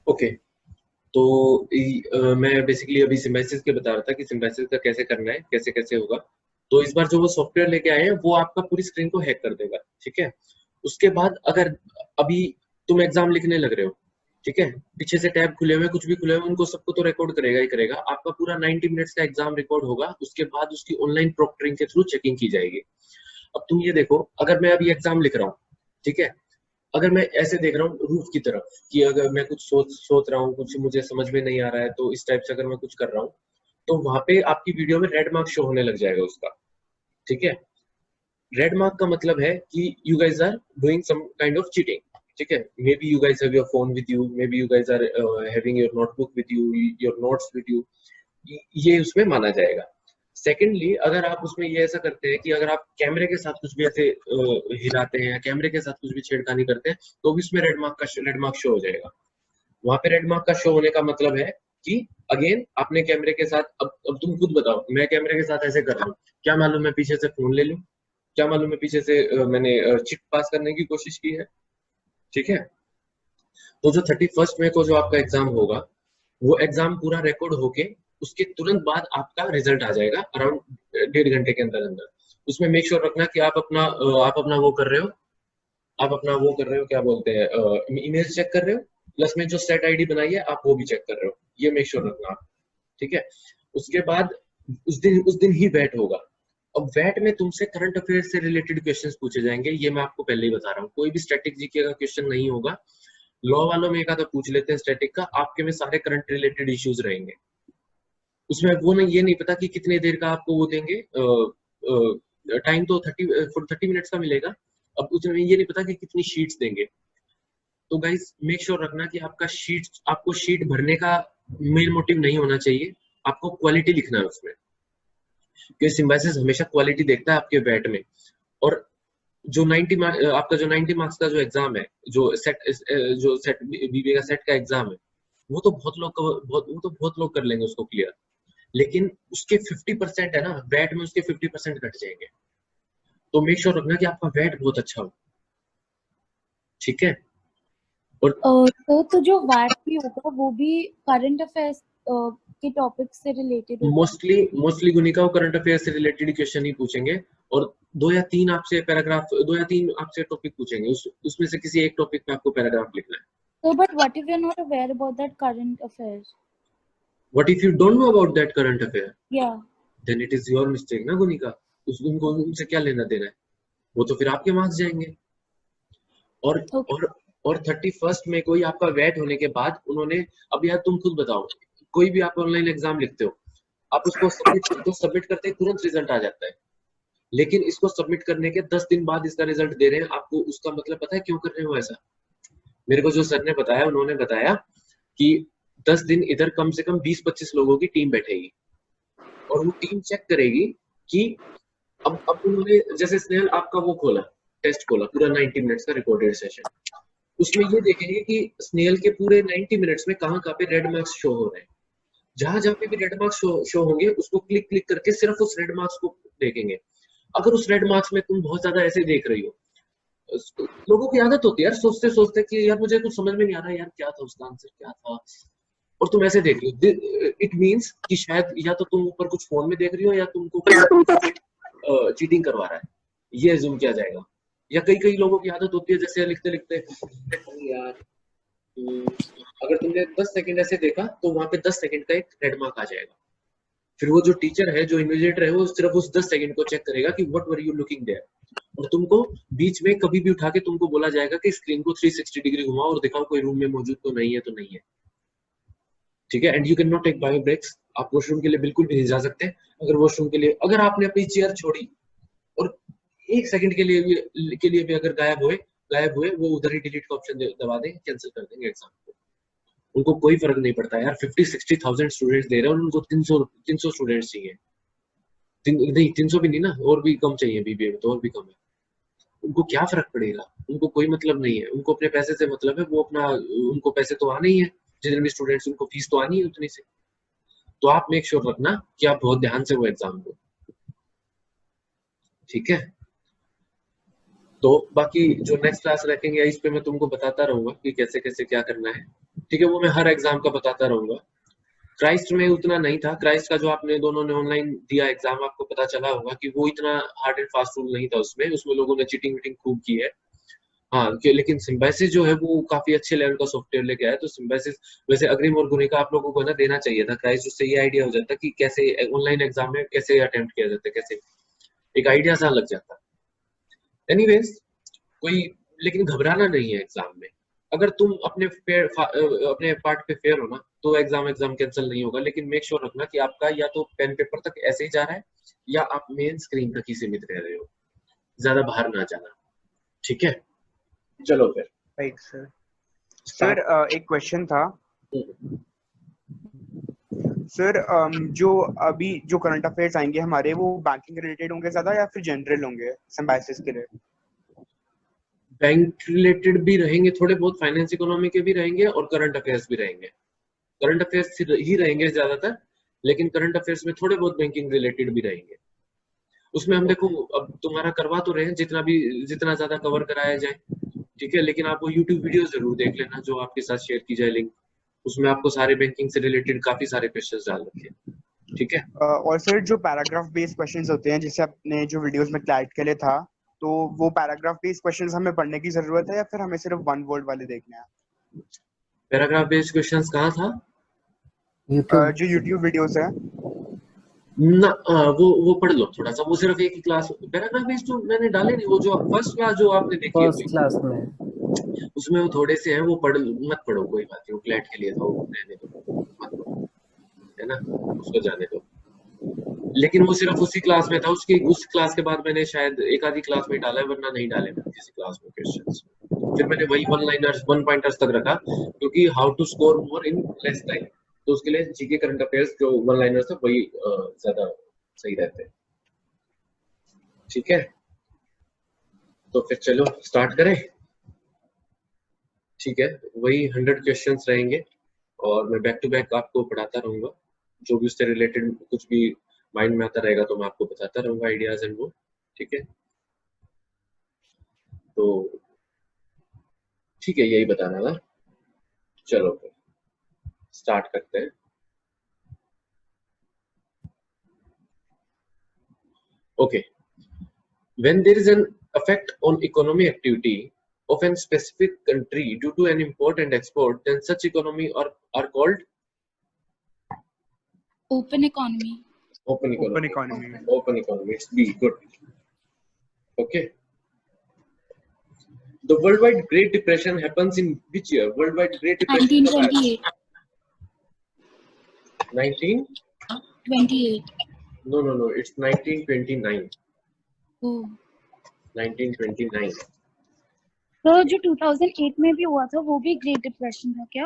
Okay. तो मैं basically अभी सिम्बायोसिस के बता रहा था कि सिम्बायोसिस का कैसे करना है, कैसे कैसे होगा। तो इस बार जो वो सॉफ्टवेयर लेके आए हैं वो आपका पूरी स्क्रीन को हैक कर देगा, ठीक है। उसके बाद अगर अभी तुम एग्जाम लिखने लग रहे हो, ठीक है, पीछे से टैब खुले हुए, कुछ भी खुले हुए, उनको सबको तो रिकॉर्ड करेगा ही करेगा। आपका पूरा 90 मिनट्स का एग्जाम रिकॉर्ड होगा, उसके बाद उसकी ऑनलाइन प्रॉक्टरिंग के थ्रू चेकिंग की जाएगी। अब तुम ये देखो, अगर मैं अभी एग्जाम लिख रहा हूँ, ठीक है, अगर मैं ऐसे देख रहा हूँ रूफ की तरफ कि अगर मैं कुछ सोच सोच रहा हूँ, कुछ मुझे समझ में नहीं आ रहा है, तो इस टाइप से अगर मैं कुछ कर रहा हूँ, तो वहां पे आपकी वीडियो में रेड मार्क शो होने लग जाएगा उसका, ठीक है। रेड मार्क का मतलब है कि you guys are doing some kind of cheating, ठीक है। Maybe you guys have your phone with you, maybe you guys are having your notebook with you, your notes with you, ये उसमें माना जाएगा। Secondly, अगर आप उसमें ये ऐसा करते हैं कि अगर आप कैमरे के साथ कुछ भी ऐसे हिलाते हैं, कैमरे के साथ कुछ भी छेड़खानी करते हैं, तो भी उसमें रेड मार्क शो हो जाएगा। वहां पे रेड मार्क का शो होने का मतलब है कि अगेन आपने कैमरे के साथ, अब तुम खुद बताओ, मैं कैमरे के साथ ऐसे कर रहा हूँ, क्या मालूम मैं पीछे से फोन ले लूं, क्या मालूम मैं पीछे से मैंने चिट पास करने की कोशिश की है, ठीक है। तो जो 31 मई को जो आपका एग्जाम होगा, वो एग्जाम पूरा रिकॉर्ड होके उसके तुरंत बाद आपका रिजल्ट आ जाएगा, अराउंड 1.5 घंटे के अंदर अंदर। उसमें मेक श्योर रखना कि आप अपना वो कर रहे हो, आप अपना वो कर रहे हो, क्या बोलते हैं, ईमेल चेक कर रहे हो, प्लस में जो सेट आईडी बनाई है आप वो भी चेक कर रहे हो, ये मेक श्योर रखना आप, ठीक है। उसके बाद उस दिन ही वैट होगा। अब वैट में तुमसे करंट अफेयर से रिलेटेड क्वेश्चंस पूछे जाएंगे, ये मैं आपको पहले ही बता रहा हूँ, कोई भी स्टैटिक जीके का क्वेश्चन नहीं होगा। लॉ वालों में एक आधा पूछ लेते हैं स्टैटिक का, आपके में सारे करंट रिलेटेड इश्यूज रहेंगे। उसमें वो नहीं, ये नहीं पता कि कितने देर का आपको वो देंगे, टाइम तो 30 मिनट्स का मिलेगा। अब उसमें ये नहीं पता कि कितनी शीट्स देंगे। तो गाइस मेक श्योर रखना कि आपको शीट भरने का मेन मोटिव नहीं होना चाहिए, आपको क्वालिटी लिखना है उसमें, क्योंकि सिम्बायोसिस हमेशा क्वालिटी देखता है आपके वेट में। और जो 90 आपका जो 90 मार्क्स का जो एग्जाम है, जो सेट बीबीए का सेट का एग्जाम है, वो तो बहुत लोग कर लेंगे उसको क्लियर। लेकिन उसके 50% है ना, वेट में उसके 50% कट जाएंगे। तो मेक श्योर रखना कि आपका वेट बहुत अच्छा हो, ठीक है। और तो जो वैट भी होगा वो भी करंट अफेयर्स के टॉपिक से रिलेटेड होगा? मोस्टली गुनिका को करंट अफेयर से रिलेटेड क्वेश्चन ही पूछेंगे, और दो या तीन आपसे टॉपिक पूछेंगे, उसमें से किसी एक टॉपिक पे आपको पैराग्राफ लिखना है। So, but what if you're not aware about that current affairs? What if you don't know about that current affair? Yeah. Then it is your mistake ना गुनिका, उनको उनसे क्या लेना देना है, वो तो फिर आपके मार्क्स जाएंगे। और Okay. और 31 में कोई आपका वेट होने के बाद उन्होंने, अब यार तुम खुद बताओ, कोई भी आप ऑनलाइन एग्जाम लिखते हो, आप उसको सबमिट करते ही तुरंत रिजल्ट आ जाता है। लेकिन इसको सबमिट करने के 10 दिन बाद इसका रिजल्ट दे रहे हैं आपको, उसका मतलब पता है क्यों कर रहे हो ऐसा? मेरे को जो सर ने बताया, उन्होंने बताया कि 10 दिन इधर कम से कम 20-25 लोगों की टीम बैठेगी, और वो टीम चेक करेगी कि अब उन्होंने जैसे स्नेहल आपका वो खोला, टेस्ट खोला, पूरा 90 मिनट्स का रिकॉर्डेड सेशन, उसमें ये देखेंगे कि स्नेहल के पूरे 90 मिनट्स में कहाँ कहाँ पे रेड मार्क्स शो हो रहे हैं। जहां जहां पे भी रेड मार्क्स शो होंगे, उसको क्लिक क्लिक करके सिर्फ उस रेड मार्क्स को देखेंगे। अगर उस रेड मार्क्स में तुम बहुत ज्यादा ऐसे देख रही हो, लोगों की आदत होती है यार, सोचते सोचते कि यार मुझे कुछ समझ में नहीं आ रहा यार, क्या था उसका आंसर, क्या था, और तुम ऐसे देख रही हो, इट मीन्स कि शायद या तो तुम ऊपर कुछ फोन में देख रही हो, या तुमको चीटिंग करवा रहा है, ये एज्यूम किया जाएगा। या कई कई लोगों की आदत होती है, जैसे लिखते लिखते यार, अगर तुमने 10 सेकंड ऐसे देखा, तो वहां पे 10 सेकंड का एक रेड मार्क आ जाएगा। फिर वो जो टीचर है, जो इन्विजिलेटर है, वो सिर्फ उस 10 सेकंड को चेक करेगा कि what were you looking there, और तुमको बीच में कभी भी उठा के तुमको बोला जाएगा कि स्क्रीन को 360 डिग्री घुमाओ और दिखाओ कोई रूम में मौजूद तो नहीं है, तो नहीं है, ठीक है। And you can not take bio breaks, आप वॉशरूम के लिए बिल्कुल भी नहीं जा सकते। अगर वॉशरूम के लिए, अगर आपने अपनी चेयर छोड़ी और 1 सेकंड के लिए भी अगर गायब हुए, वो उधर ही डिलीट का ऑप्शन दबा देंगे, कैंसिल कर देंगे एग्जाम को। उनको कोई फर्क नहीं पड़ता यार, 50-60,000 स्टूडेंट्स दे रहे हैं और उनको 300 स्टूडेंट्स चाहिए, नहीं 300 भी नहीं ना, और भी कम चाहिए, बीबीए में तो और भी कम है। उनको क्या फर्क पड़ेगा, उनको कोई मतलब नहीं है, उनको अपने पैसे से मतलब है, वो अपना, उनको पैसे तो आने ही है, जितने भी स्टूडेंट्स, उनको फीस तो आनी है उतनी से। तो आप मेक श्योर रखना कि आप बहुत ध्यान से वो एग्जाम दो, ठीक है। तो बाकी जो नेक्स्ट क्लास रखेंगे, इस पे मैं तुमको बताता रहूंगा कि कैसे कैसे क्या करना है। ठीक है, वो मैं हर एग्जाम का बताता रहूंगा। क्राइस्ट में उतना नहीं था, क्राइस्ट का जो आपने दोनों ने ऑनलाइन दिया एग्जाम, आपको पता चला होगा कि वो इतना हार्ड एंड फास्ट रूल नहीं था उसमें लोगों ने चीटिंग वीटिंग खूब की है। हाँ लेकिन सिम्बायोसिस जो है वो काफी अच्छे लेवल का सॉफ्टवेयर लेके आया। तो सिम्बायोसिस वैसे अग्रिम और गुणी का आप लोगों को ना देना चाहिए था क्राइस्ट, उससे ये आइडिया हो जाता कि कैसे ऑनलाइन एग्जाम में कैसे अटेम्प्ट किया जाता है, कैसे एक आइडिया सा लग जाता। एनीवेज कोई, लेकिन घबराना नहीं है एग्जाम में। अगर तुम अपने पार्ट पे फेयर हो ना तो एग्जाम कैंसिल नहीं होगा, लेकिन मेक श्योर रखना कि आपका या तो पेन पेपर तक ऐसे ही जा रहा है या आप मेन स्क्रीन तक ही सीमित रह रहे हो, ज्यादा बाहर ना जाना। ठीक है, चलो फिर। Right sir. सर एक क्वेश्चन था सर, जो अभी जो करंट अफेयर्स आएंगे हमारे, वो बैंकिंग रिलेटेड होंगे ज्यादा या फिर जनरल होंगे सिम्बायोसिस के लिए? बैंक रिलेटेड भी रहेंगे थोड़े बहुत, फाइनेंस इकोनॉमी के भी रहेंगे और करंट अफेयर्स भी रहेंगे। करंट अफेयर्स ही रहेंगे ज्यादातर, लेकिन करंट अफेयर्स में थोड़े बहुत बैंकिंग रिलेटेड भी रहेंगे। उसमें हम देखो अब तुम्हारा करवा तो रहे हैं जितना ज्यादा कवर कराया जाए, ठीक है, लेकिन आप वो यूट्यूब वीडियो जरूर देख लेना जो आपके साथ शेयर की जाए लिंक, उसमें आपको सारे बैंकिंग से रिलेटेड काफी सारे क्वेश्चंस डाल रखे हैं। ठीक है। और सर जो पैराग्राफ बेस्ड क्वेश्चंस होते हैं, जैसे आपने जो वीडियोस में क्लैरिटी के लिए था, तो वो पैराग्राफ बेस्ड क्वेश्चंस हमें पढ़ने की जरूरत है या फिर हमें सिर्फ वन वर्ड वाले देखने हैं? पैराग्राफ बेस्ड क्वेश्चंस कहाँ था? जो यूट्यूब वीडियोस है ना, वो पढ़ लो थोड़ा सा, वो सिर्फ एक ही क्लास पैराग्राफ बेस्ड तो मैंने डाले नहीं, वो जो फर्स्ट क्लास जो आपने देखी है फर्स्ट क्लास में उसमें वो थोड़े से हैं, वो मत पढ़ो, कोई बात नहीं, वो क्लैट के लिए था, वो रहने दो, मत पढ़ो, है ना, उसको जाने दो। लेकिन वो सिर्फ उसी क्लास में था, उस क्लास के बाद मैंने शायद एक आधी क्लास में डाला है, वरना नहीं डाले मैंने किसी क्लास में क्वेश्चंस। फिर मैंने वही वन लाइनर्स वन पॉइंटर्स तक रखा, क्योंकि how to score more in less time, तो उसके लिए जीके करंट अफेयर्स जो वन लाइनर्स है वही ज्यादा सही रहते हैं। ठीक है, तो फिर चलो स्टार्ट करें। ठीक है, वही 100 क्वेश्चंस रहेंगे और मैं बैक टू बैक आपको पढ़ाता रहूंगा, जो भी उससे रिलेटेड कुछ भी माइंड में आता रहेगा तो मैं आपको बताता रहूंगा आइडियाज एंड वो। ठीक है, तो ठीक है, यही बताना था। चलो फिर स्टार्ट करते हैं। Okay, when there is an effect on economic activity of a specific country due to an import and export, then such economy are called open economy. Open economy. It's B. Good. Okay. The worldwide Great Depression happens in which year? Worldwide Great Depression. 1928. 1928. No. It's 1929. Oh. 1929. तो जो 2008 में भी हुआ था वो भी great depression था क्या?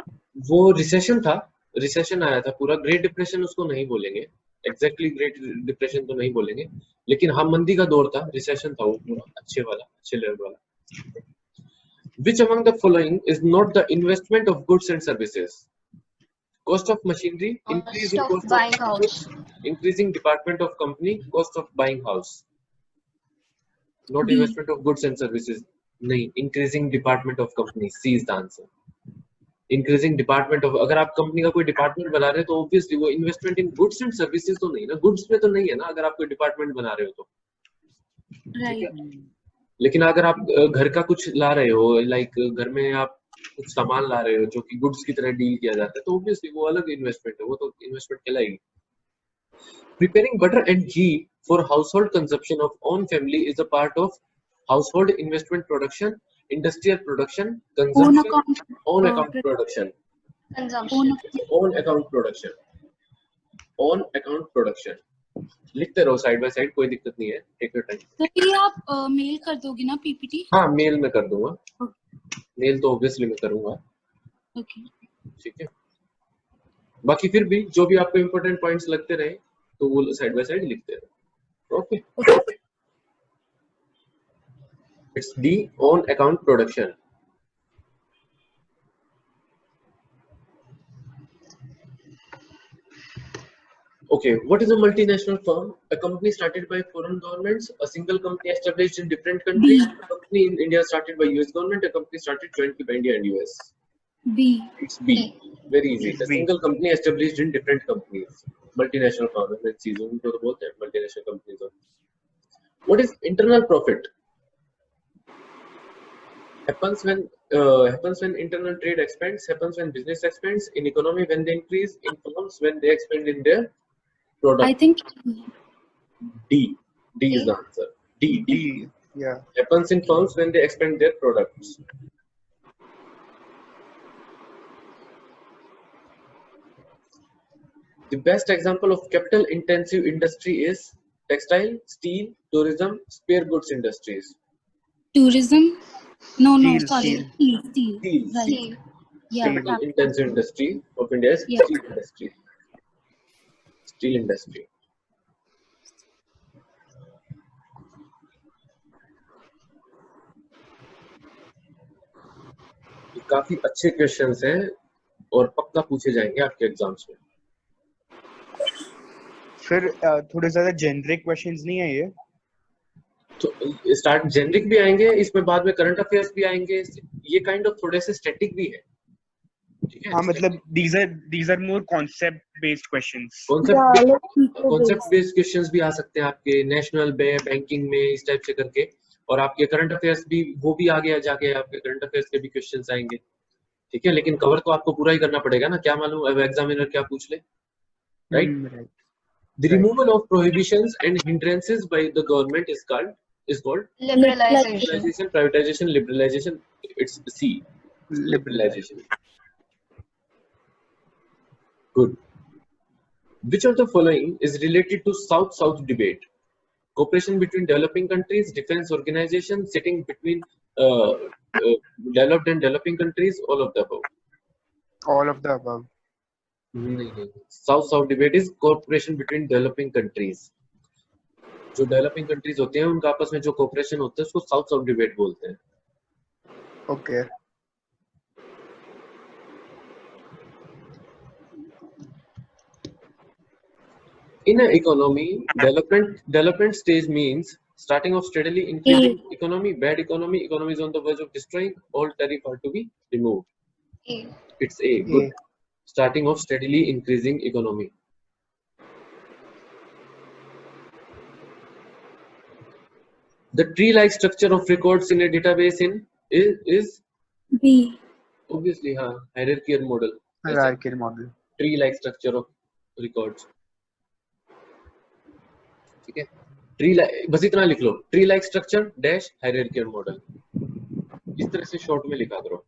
वो रिसेशन था, रिसेशन आया था पूरा। ग्रेट डिप्रेशन उसको नहीं बोलेंगे, एग्जैक्टली ग्रेट डिप्रेशन तो नहीं बोलेंगे, लेकिन हाँ मंदी का दौर था, रिसेशन था वो पूरा, अच्छे लेवल वाला। Which among the following is not the investment of goods and services? Cost of machinery, increasing cost of buying house, increasing department of company, cost of buying house. Not investment of goods and services. नहीं, increasing department of company. C is the answer. Increasing department of, अगर आप company का कोई department बना रहे हो तो obviously वो investment in goods and services तो नहीं ना, गुड्स में तो नहीं है ना अगर आप कोई डिपार्टमेंट बना रहे हो तो। Right. लेकिन अगर आप घर का कुछ ला रहे हो, लाइक घर में आप कुछ सामान ला रहे हो जो कि गुड्स की तरह डील किया जाता है, तो ऑब्वियसली वो अलग इन्वेस्टमेंट है, वो तो इन्वेस्टमेंट कहलाएगी। Preparing butter and ghee for household consumption of own family is a part of household investment production, industrial production, consumption, own account production. Consumption. Own account production. Own account production. लिखते रहो side by side, कोई दिक्कत नहीं है, take your time. तो ये आप mail कर दोगे ना पीपीटी? हाँ मेल में कर दूंगा, मेल तो ऑब्वियसली मैं करूंगा। ओके, ठीक है, बाकी फिर भी जो भी आपको इम्पोर्टेंट पॉइंट्स लगते रहे तो वो साइड बाय साइड लिखते रहो। Okay, it's D, own account production. Okay, what is a multinational firm? A company started by foreign governments, a single company established in different countries, a company in India started by US government, a company started jointly by India and US. B. It's B. Very easy. It's A B. single company established in different companies. Multinational firm में चीजों को तो बोलते हैं multinational companies. What is internal profit? Happens when internal trade expands. Happens when business expands. In economy when they increase. In firms when they expand in their product. I think D. D is the answer. D. D. Yeah. Happens in firms when they expand their products. The best example of capital intensive industry is textile, steel, tourism, spare goods industries. tourism. No, Steel, sorry. steel. Steel. Right. Steel. Yeah. Steel. Capital intensive industry of India is Yeah. steel industry. Steel industry. ये काफी अच्छे questions हैं और पक्का पूछे जाएंगे आपके exams में. फिर थोड़े ज्यादा जेनरिक क्वेश्चंस नहीं है ये? तो स्टार्ट जेनरिक भी आएंगे, इसमें बाद में करंट अफेयर्स भी आएंगे. ये काइंड ऑफ थोड़े से स्टैटिक भी है. ठीक है. हाँ, मतलब these are more concept based questions. Concept based questions भी आ सकते हैं आपके नेशनल बैंकिंग में इस टाइप से करके. और आपके करंट अफेयर्स भी वो भी आगे जाके आपके करंट अफेयर्स के भी क्वेश्चंस आएंगे. ठीक है. लेकिन कवर तो आपको पूरा ही करना पड़ेगा ना. क्या मालूम अब एग्जामिनर क्या पूछ ले. Right. Right. The removal of prohibitions and hindrances by the government is called Liberalization. privatization, liberalization. It's C. Liberalization. Good. Which of the following is related to South-South debate? Cooperation between developing countries, defense organization, sitting between developed and developing countries, all of the above. All of the above. नहीं. South-South debate is cooperation between developing countries. जो developing countries होते हैं उनका आपस में जो cooperation होता है उसको साउथ डिबेट बोलते हैं. Okay. In an economy, development stage means starting of steadily increasing economy, bad economy is on the verge of destroying, all tariff are to be removed. It's A. Good. Starting of steadily increasing economy. The tree-like structure of records in a database is B. obviously hierarchical model. Hierarchical model. Tree-like structure of records. ठीक है. Tree बस इतना लिख लो. Tree like structure dash hierarchical model. इस तरह से short में लिखा करो.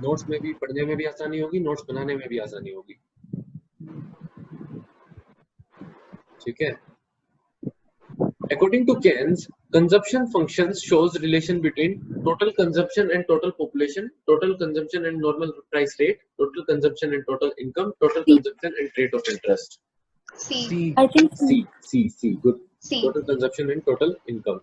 नोट्स में भी पढ़ने में भी आसानी होगी, नोट्स बनाने में भी आसानी होगी. ठीक है. According to Keynes, consumption functions shows relation between total consumption and total population, total consumption and normal price rate, total consumption and total income, total consumption and rate of interest. C. I think C. Good. C. Total consumption and total income.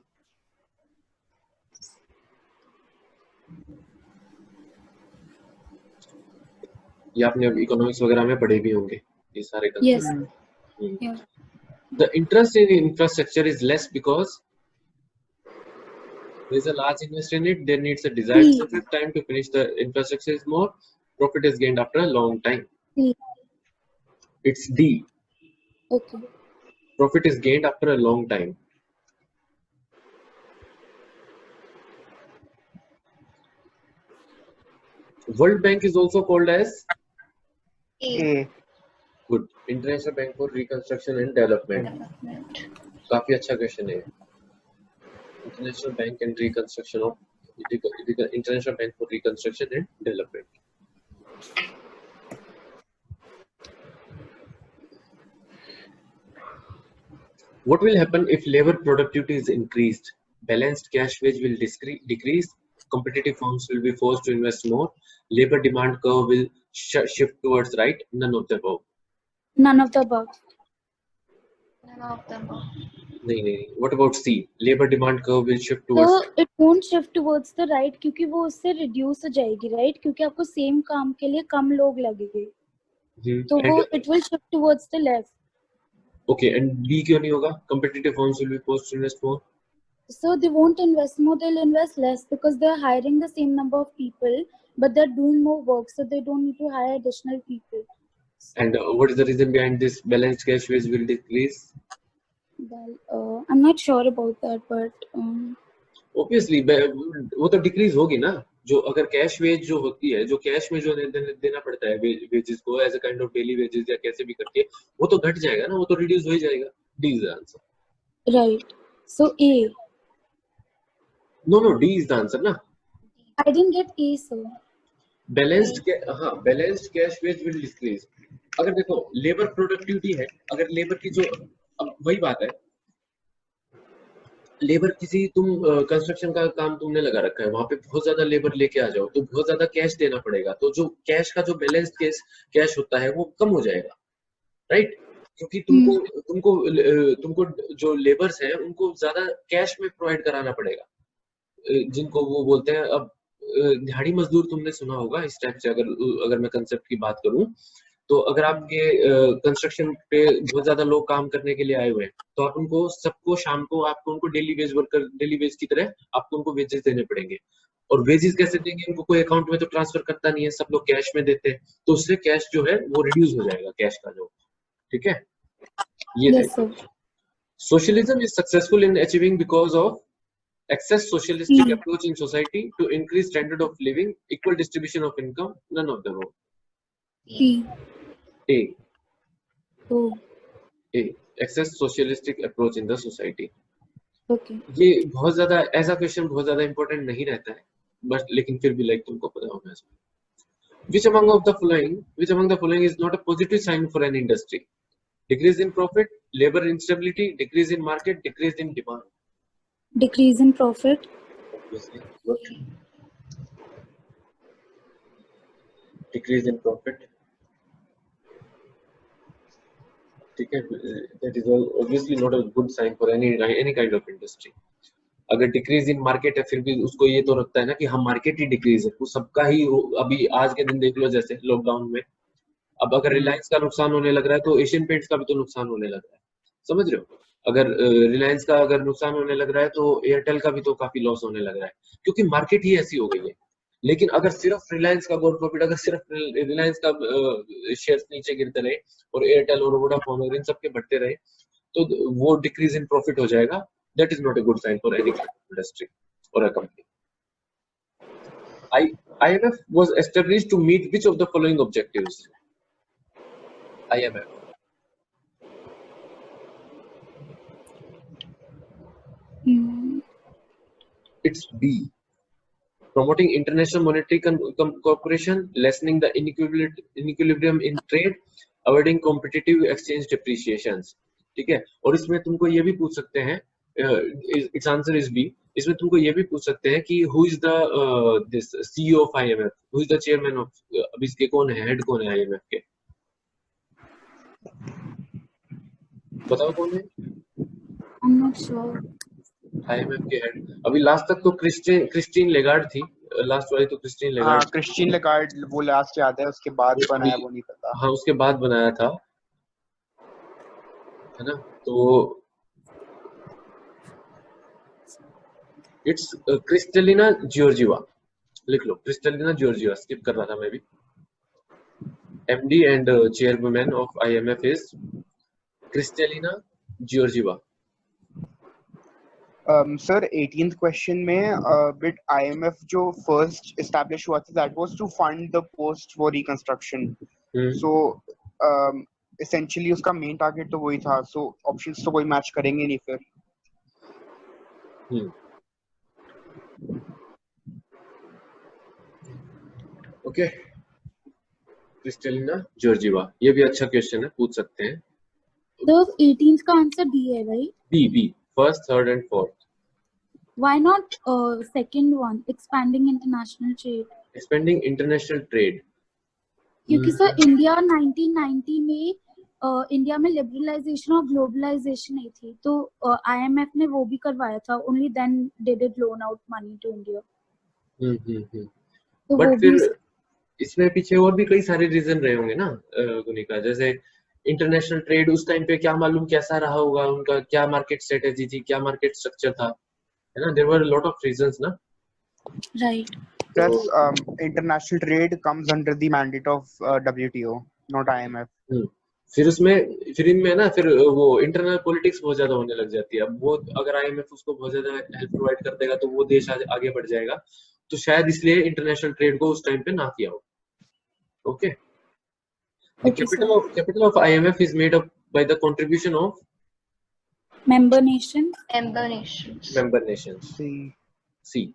ये आपने economics वगैरह में पढ़े भी होंगे ये सारे Yes. Yeah. The interest in infrastructure is less because there is a large investment in it. There needs a desired sufficient time to finish the infrastructure is more. Profit is gained after a long time. C. It's D. Okay. Profit is gained after a long time. World Bank is also called as A. Good. International Bank for Reconstruction and Development. काफी अच्छा question है. International Bank and Reconstruction of International Bank for Reconstruction and Development. What will happen if labor productivity is increased? Balanced cash wage will decrease. Competitive firms will be forced to invest more. Labor demand curve will shift towards right. None of the above. None of the above. नहीं. What about C? Labor demand curve will shift towards. So it won't shift towards the right क्योंकि वो उससे reduce हो जाएगी, right? क्योंकि आपको same काम के लिए कम लोग लगेंगे. तो वो it will shift towards the left. Okay, and B क्यों नहीं होगा? Competitive firms will be forced to invest more. So they won't invest more, they'll invest less because they're hiring the same number of people but they're doing more work, so they don't need to hire additional people. And what is the reason behind this balanced cash wage will decrease? Well, I'm not sure about that, but obviously वो तो decrease होगी ना, जो अगर cash veg जो होती है, जो कैश में जो देना पड़ता है वेजेस को as a kind of daily wages या कैसे भी करके, वो तो घट जाएगा ना, वो तो रिड्यूस हो ही जाएगा. D is the answer. Right, so A. No D is the answer ना. I didn't get A sir. Balanced cash wage will decrease. अगर देखो लेबर प्रोडक्टिविटी है, अगर लेबर की जो, अब वही बात है, लेबर किसी तुम कंस्ट्रक्शन का काम तुमने लगा रखा है, वहां पे बहुत ज्यादा लेबर लेके आ जाओ तो बहुत ज्यादा कैश देना पड़ेगा, तो जो कैश का जो बैलेंस्ड कैश होता है वो कम हो जाएगा, राइट? क्योंकि तुमको जो लेबर्स हैं उनको ज्यादा कैश में प्रोवाइड कराना पड़ेगा, जिनको वो बोलते हैं. अब दिहाड़ी मजदूर तुमने सुना होगा इस टाइप से, अगर मैं कंसेप्ट की बात करूं, तो अगर आपके कंस्ट्रक्शन पे बहुत ज्यादा लोग काम करने के लिए आए हुए हैं, तो आप उनको सबको शाम को आपको उनको डेली वेज की तरह आपको उनको वेजेस देने पड़ेंगे. और वेजेस कैसे देंगे? उनको कोई अकाउंट में तो ट्रांसफर करता नहीं है, सब लोग कैश में देते हैं, तो उससे कैश जो है वो रिड्यूस हो जाएगा, कैश का जो. ठीक है, ये socialism is successful in achieving because of excess socialistic approach in society to increase standard of living, equal distribution of income, none of the above. A excess socialistic approach in the society. Okay. ये बहुत ज्यादा ऐसा question बहुत ज्यादा important नहीं रहता है, but लेकिन फिर भी लाइक तुमको पता होगा इसमें. which among the following is not a positive sign for an industry? Decrease in profit, labor instability, decrease in market, decrease in demand. Decrease in profit. Obviously, good. Decrease in profit. ठीक है, that is obviously not a good sign for any kind of industry. अगर decrease in market है, फिर भी उसको ये तो रखता है ना कि हम मार्केट ही डिक्रीज है, वो सबका ही. अभी आज के दिन देख लो, जैसे लॉकडाउन में, अब अगर रिलायंस का नुकसान होने लग रहा है तो एशियन पेंट्स का भी तो नुकसान होने लग रहा है, समझ रहे हो? अगर रिलायंस का अगर नुकसान होने लग रहा है तो एयरटेल का भी तो काफी लॉस होने लग रहा है, क्योंकि मार्केट ही ऐसी हो गई है. लेकिन अगर सिर्फ रिलायंस का गॉड प्रॉफिट, अगर सिर्फ रिलायंस का शेयर्स नीचे गिरते रहे और एयरटेल और वोडाफोन और इन सब के बढ़ते रहे, तो वो डिक्रीज इन प्रॉफिट हो जाएगा. That is not a good sign for any industry or a company. IMF was established to meet which of the following objectives? IMF. It's B. Promoting international monetary cooperation, lessening the inequilibrium in trade, avoiding competitive exchange depreciations. ठीक है, और इसमें तुमको ये भी पूछ सकते हैं, its answer is B. इसमें तुमको ये भी पूछ सकते हैं कि who is the this CEO of IMF, who is the chairman of, अब इसके कौन है, हेड कौन है IMF के, बताओ कौन है? I'm not sure. IMF के हेड अभी लास्ट तक तो क्रिस्टीन लेगार्ड थी, लास्ट वाली तो क्रिस्टीन लेगार्ड. हाँ, क्रिस्टीन लेगार्ड वो लास्ट याद है, उसके बाद बनाया वो नहीं पता. हाँ, उसके बाद बनाया था, है ना? तो इट्स क्रिस्टलिना जॉर्जिवा, लिख लो क्रिस्टलिना जॉर्जिवा, स्किप कर रहा था मैं भी. MD and chairman of IMF is Kristalina Georgieva. Sir 18th question में बिट IMF जो फर्स्ट एस्टैब्लिश हुआ था, that was to fund the post war reconstruction. So essentially उसका मेन टारगेट तो वही था, सो ऑप्शंस तो कोई मैच करेंगे नहीं फिर. ओके, क्रिस्टलिना जॉर्जिवा, ये भी अच्छा क्वेश्चन है, पूछ सकते हैं. तो 18th का आंसर B है, right? B, first, third and fourth. Why not second one, expanding international trade? Expanding international trade. क्योंकि सर इंडिया 1990 में इंडिया में लिबरलाइजेशन और ग्लोबलाइजेशन नहीं थी, तो IMF ने वो भी करवाया था. Only then did it loan out money to India. तो बट फिर इसमें पीछे और भी कई सारे रीजन रहे होंगे ना गुनिका, जैसे इंटरनेशनल ट्रेड उस टाइम पे क्या मालूम कैसा रहा होगा, उनका क्या मार्केट स्ट्रेटेजी थी, क्या मार्केट स्ट्रक्चर था, है ना? There were lot of reasons ना, right. Plus, international trade comes under the mandate of WTO, not IMF. फिर इनमें ना फिर वो इंटरनल पॉलिटिक्स बहुत ज्यादा होने लग जाती है. अब वो अगर आईएमएफ उसको बहुत ज्यादा हेल्प प्रोवाइड कर देगा तो वो देश आगे बढ़ जाएगा. तो शायद इसलिए इंटरनेशनल ट्रेड को उस टाइम पे ना किया हो. Okay. The capital of IMF is made up by the contribution of member nations. C.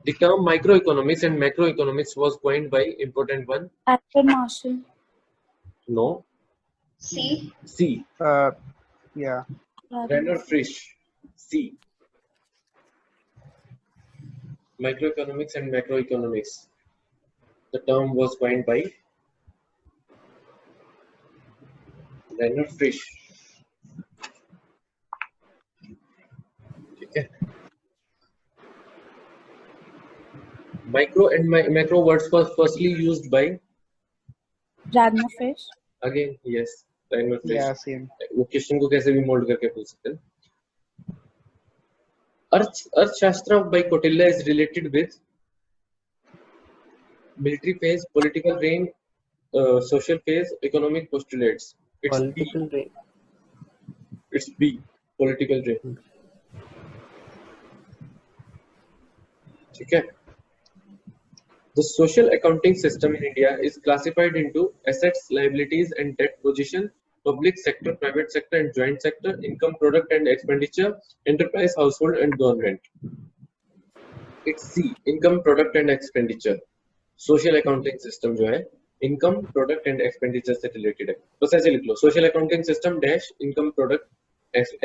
The term microeconomics and macroeconomics was coined by important one. Alfred Marshall. No. C. Yeah. Rainer Frisch. C. Microeconomics and macroeconomics. The term was coined by Rainer Frisch. Okay. Micro and macro words were firstly used by Rainer Frisch. Again, yes. Rainer Frisch. Yeah, same. वो question को कैसे भी mould करके पूछ सकते हैं. Arthashastra by Kautilya is related with military phase, political reign, social phase, economic postulates. It's Political reign. It's B. Political reign. Okay. The social accounting system in India is classified into assets, liabilities, and debt position, public sector, private sector, and joint sector, income, product, and expenditure, enterprise, household, and government. It's C. Income, product, and expenditure. Social accounting system जो है income product and expenditure से related है. बस ऐसे लिख लो, social accounting system dash income product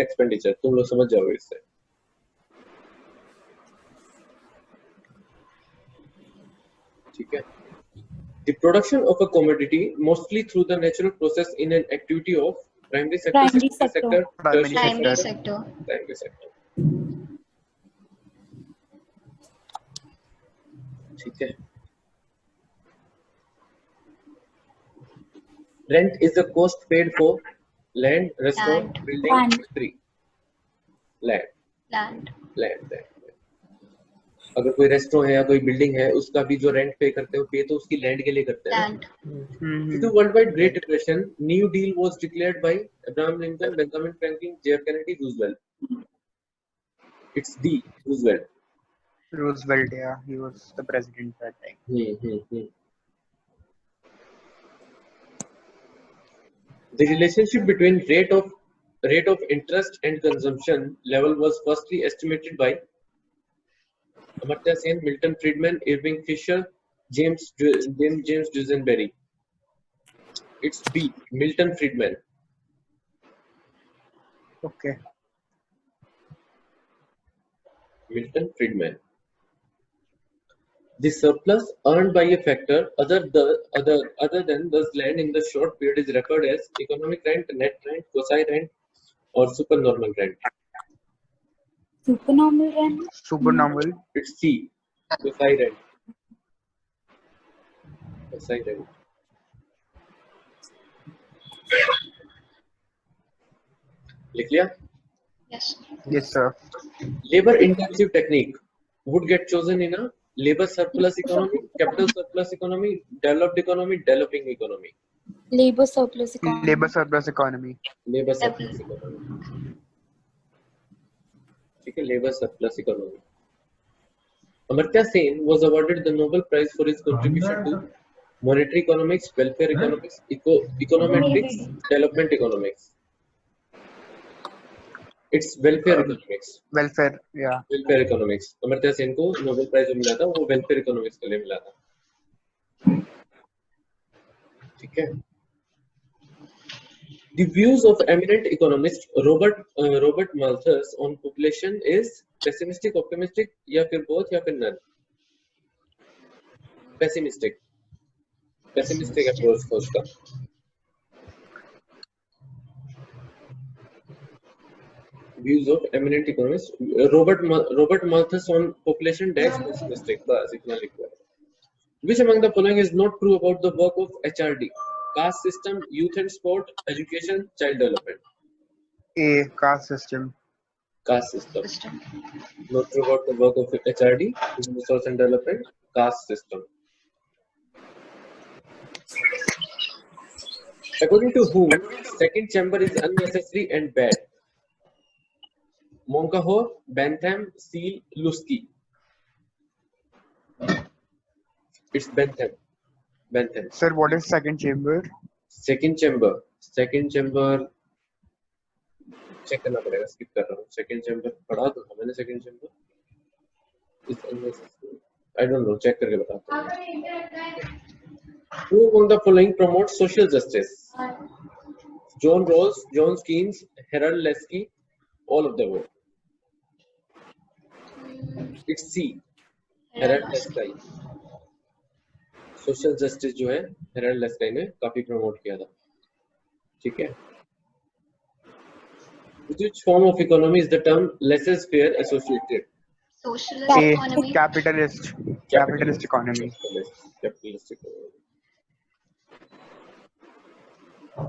expenditure. तुम लोग समझ जाओगे इससे. ठीक है. The production of a commodity mostly through the natural process in an activity of primary sector, primary sector. ठीक है. Rent is the cost paid for land, restaurant, building, factory. Land. अगर कोई रेस्टोरेंट है या कोई बिल्डिंग है उसका भी जो रेंट पे करते हो, पे तो उसकी लैंड के लिए करते हैं. Due to worldwide Great Depression, New Deal was declared by Abraham Lincoln, Benjamin Franklin, J.F. Kennedy, Roosevelt. It's D. Roosevelt. Yeah, he was the president that time. The relationship between rate of interest and consumption level was firstly estimated by Amartya Sen, Milton Friedman, Irving Fisher, James Dusenberry. It's B. Milton Friedman. Okay. Milton Friedman. The surplus earned by a factor other than the land in the short period is referred as economic rent, net rent, quasi rent, or supernormal rent. Supernormal rent? Supernormal. It's C. Quasi rent. Quasi rent. लिख लिया? Yes, sir. Labor intensive technique would get chosen in a labor surplus economy, capital surplus economy, developed economy, developing economy. Labor surplus economy. Labor surplus economy. Labor surplus economy. ठीक है, labor surplus economy. Amartya Sen was awarded the Nobel Prize for his contribution to monetary economics, welfare economics, econometrics, development economics. It's welfare economics. Welfare, yeah. Welfare economics. Amartya Sen को Nobel prize जो मिला था वो welfare economics के लिए मिला था. ठीक है. The views of eminent economist Robert Malthus on population is pessimistic, optimistic, या फिर both या फिर none. Pessimistic approach था उसका. Views of eminent economists Robert Malthus on population dash pessimistic. बस इतना लिखा है. Which among the following is not true about the work of HRD? Caste system, youth and sport, education, child development. A. Caste system. caste system. Not true about the work of HRD, Human Resource and Development, caste system. According to whom, second chamber is unnecessary and bad? Monkaho, Bentham, Seal, Lusky. It's Bentham. Bentham. Sir, what is second chamber? Second chamber. Second chamber. Check करना पड़ेगा, skip कर रहा हूँ. Second chamber पढ़ा तो था मैंने. Second chamber is unnecessary. I don't know, check करके बताता हूँ. Who among the following promotes social justice? John Rawls, John Keynes, Harold Lasky, all of the above. It's C. Harold Lasky. Social justice जो है Harold Lasky ने काफी promote किया था. ठीक है. Which form of economy is the term laissez-faire associated? Socialist economy. Capitalist economy. Capitalist economy.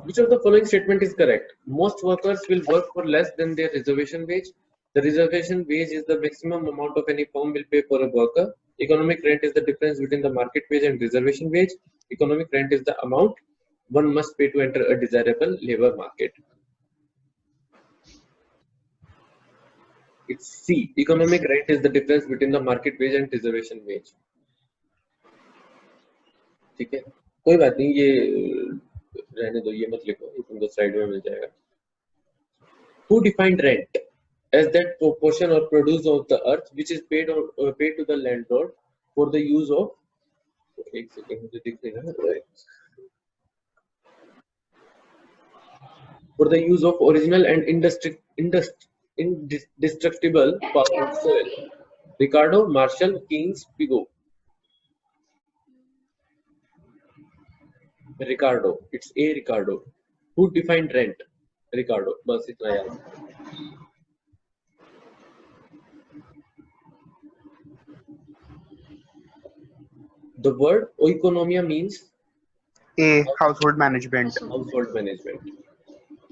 Which of the following statement is correct? Most workers will work for less than their reservation wage. The reservation wage is the maximum amount of any firm will pay for a worker. Economic rent is the difference between the market wage and reservation wage. Economic rent is the amount one must pay to enter a desirable labor market. It's C. Economic rent is the difference between the market wage and reservation wage. ठीक है, कोई बात नहीं, ये रहने दो, ये मत लिखो, ये तुमको स्लाइड में मिल जाएगा. Who defined rent as that proportion or produce of the earth which is paid to the landlord for the use of, एक सेकंड मुझे दिख नहीं रहा, for the use of original and indestructible power of soil? Ricardo, Marshall, Keynes, Pigot. Ricardo. It's A. Ricardo. Who defined rent? Ricardo. बस इतना याद. The word oikonomia means A. Household management. Household management.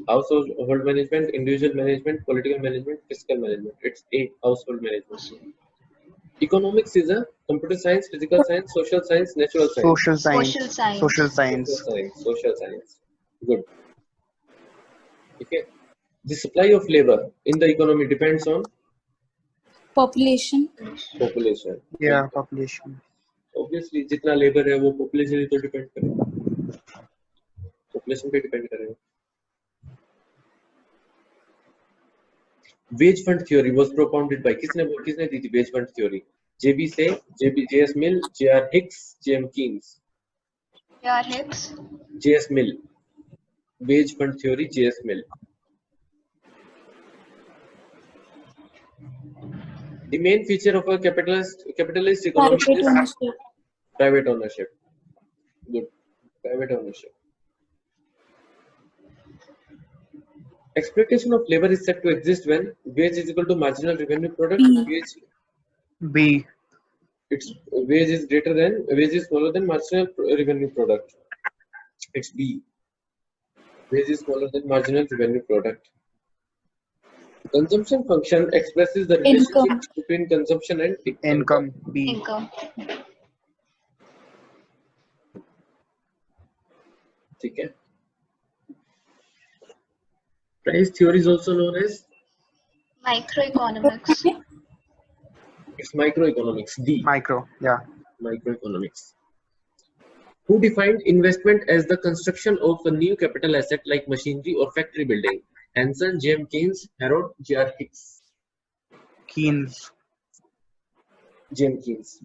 Household management, individual management, political management, fiscal management. It's A. Household management. Economics is a computer science, physical science, social science, natural science. Social science. Social science. Social science. Social science. Good. Okay. The supply of labor in the economy depends on population. Population. Yeah, population. Obviously, जितना labor है वो population ही तो depend करेगा. Population पे depend करेगा. Wage fund theory was propounded by किसने दी थी wage fund theory? JB से, JS Mill, J.R. Hicks, J.M. Keynes. J.R. Hicks. J.S. Mill. Wage fund theory, J.S. Mill. The main feature of a capitalist economy is private ownership. Good. Private ownership. Exploitation of labor is said to exist when wage is equal to marginal revenue product. B. Its wage is smaller than marginal revenue product. It's B. Wage is smaller than marginal revenue product. Consumption function expresses the relationship between consumption and income. B. Income. ठीक है. Price theory is also known as Microeconomics. It's microeconomics. D. Micro. Yeah. Microeconomics. Who defined investment as the construction of a new capital asset like machinery or factory building? Hanson, J.M. Keynes, Harold, J.R. Hicks. Keynes. J.M. Keynes.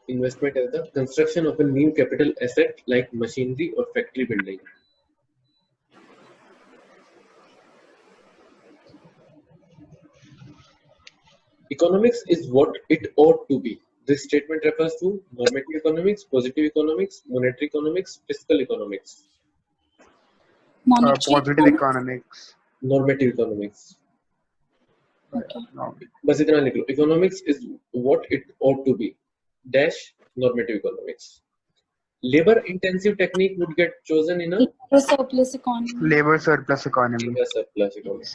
Investment as the construction of a new capital asset like machinery or factory building. Economics is what it ought to be. This statement refers to normative economics, positive economics, monetary economics, fiscal economics. Positive economics. Normative economics. Okay. बस इतना लिख लो. Economics is what it ought to be. Dash normative economics. labor intensive technique would get chosen in a surplus economy. Labor surplus economy. labor surplus economy.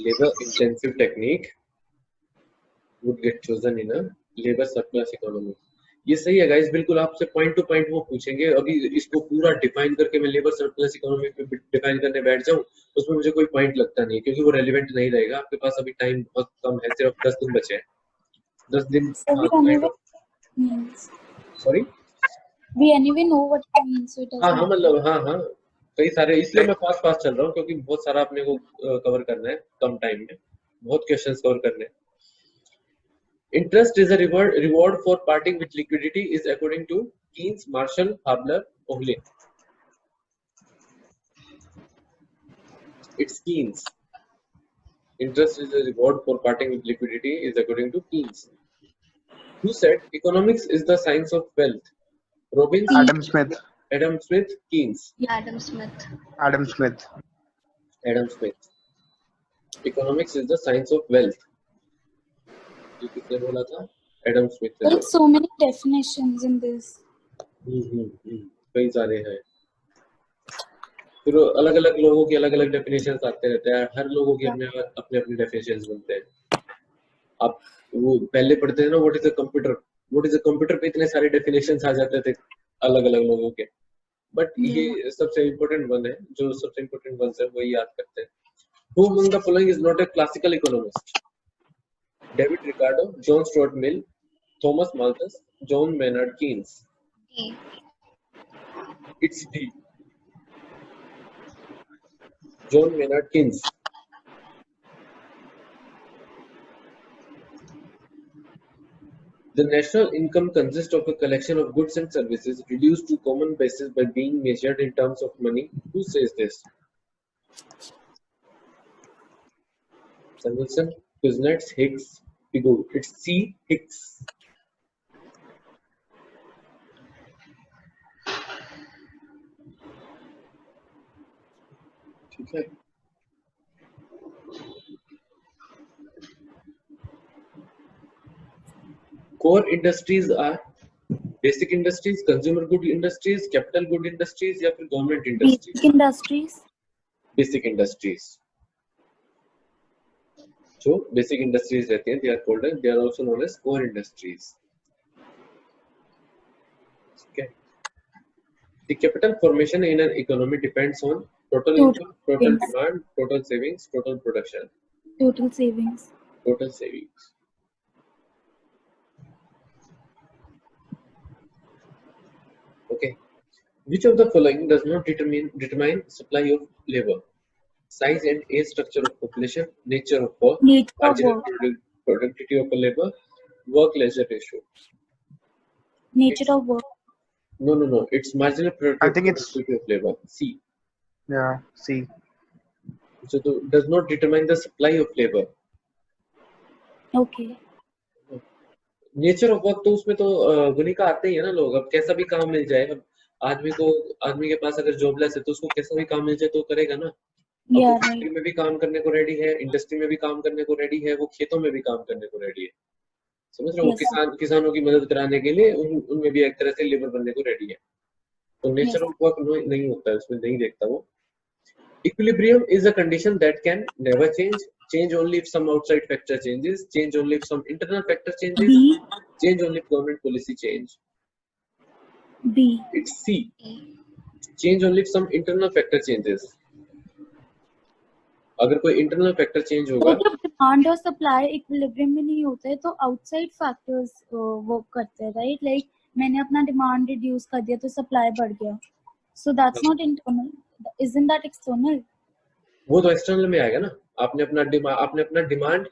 Labor intensive technique would get chosen in a labor surplus economy. ये सही है guys, बिल्कुल आपसे point two point वो पूछेंगे। अभी इसको पूरा डिफाइन करके मैं लेबर सरप्लस इकोनॉमी पे डिफाइन करने बैठ जाऊं उसमें मुझे कोई पॉइंट लगता नहीं, क्योंकि वो रेलेवेंट नहीं रहेगा। आपके पास अभी टाइम बहुत कम है, सिर्फ 10 दिन बचे हैं। 10 दिन sorry we anyway know what it means, so it doesn't हाँ मतलब हाँ कई सारे, इसलिए मैं फास्ट चल रहा हूँ क्योंकि बहुत सारा अपने को कवर करना है कम टाइम में, बहुत क्वेश्चंस कवर करने हैं। Interest is a reward for parting with liquidity is according to Keynes, Marshall, Habler, Ohlin. It's Keynes. Interest is a reward for parting with liquidity is according to Keynes. Who said economics is the science of wealth? Robbins, Adam Smith. Adam Smith, Keynes. Adam Smith. Adam Smith. Adam Smith. Economics is the science of wealth. ये किसने बोला था? Adam Smith ने। There are so many definitions in this. कई सारे हैं। फिर अलग अलग लोगों की अलग अलग डेफिनेशंस आते रहते हैं, हर लोगों की अपने अपने डेफिनेशंस बनते हैं। आप वो पहले पढ़ते थे ना व्हाट इज अ कंप्यूटर पे इतने सारे डेफिनेशंस आ जाते थे अलग अलग लोगों के, बट ये सबसे इम्पोर्टेंट वन है, जो सबसे इम्पोर्टेंट वन है वही याद करते हैं। Who among the following is not a classical economist? David Ricardo, John Stuart Mill, Thomas Malthus, John Maynard Keynes. D. It's D. John Maynard Keynes. The national income consists of a collection of goods and services reduced to common basis by being measured in terms of money. Who says this? Samuelson, Kuznets, Hicks, Pigou. It's C. Hicks. ठीक है। Core industries are basic industries, consumer good industries, capital good industries या फिर government industries? Basic industries. Basic industries. जो basic industries रहती हैं, they are also known as core industries. Okay. The capital formation in an economy depends on total income, total demand, total savings, total production. Total savings. Total savings. Okay. Which of the following does not determine supply of labor? Size and age structure of population, nature of work, marginal productivity of labor, work-leisure ratio. Nature of work. No. It's marginal productivity of labor. C. Yeah, C. So does not determine the supply of labor. Okay. Nature of work तो उसमें तो गुनी का आते ही है ना लोग, अब कैसा भी काम मिल जाए, अब आदमी के पास अगर जॉबलेस है तो उसको कैसा भी काम मिल जाए तो करेगा ना। फैक्ट्री में भी काम करने को रेडी है, इंडस्ट्री में भी काम करने को रेडी है, वो खेतों में भी काम करने को रेडी है। समझ रहे हो? किसानों की मदद कराने के लिए उनमें भी एक तरह से लेबर बनने को रेडी है। तो नेचर ऑफ वर्क नहीं होता है उसमें, नहीं देखता वो। Equilibrium is a condition that can never change only if some outside factor changes, change only if some internal factor changes, change only if government policy change. B. It's C. Change only if some internal factor changes. अगर कोई internal factor change होगा, तो जब demand और supply equilibrium में नहीं होते हैं तो आउटसाइड फैक्टर्स वर्क करते हैं, राइट? लाइक मैंने अपना डिमांड रिड्यूस कर दिया तो सप्लाई बढ़ गया, so that's not internal, isn't that external? वो तो एक्सटर्नल में आएगा ना। आपने अपना डिमांड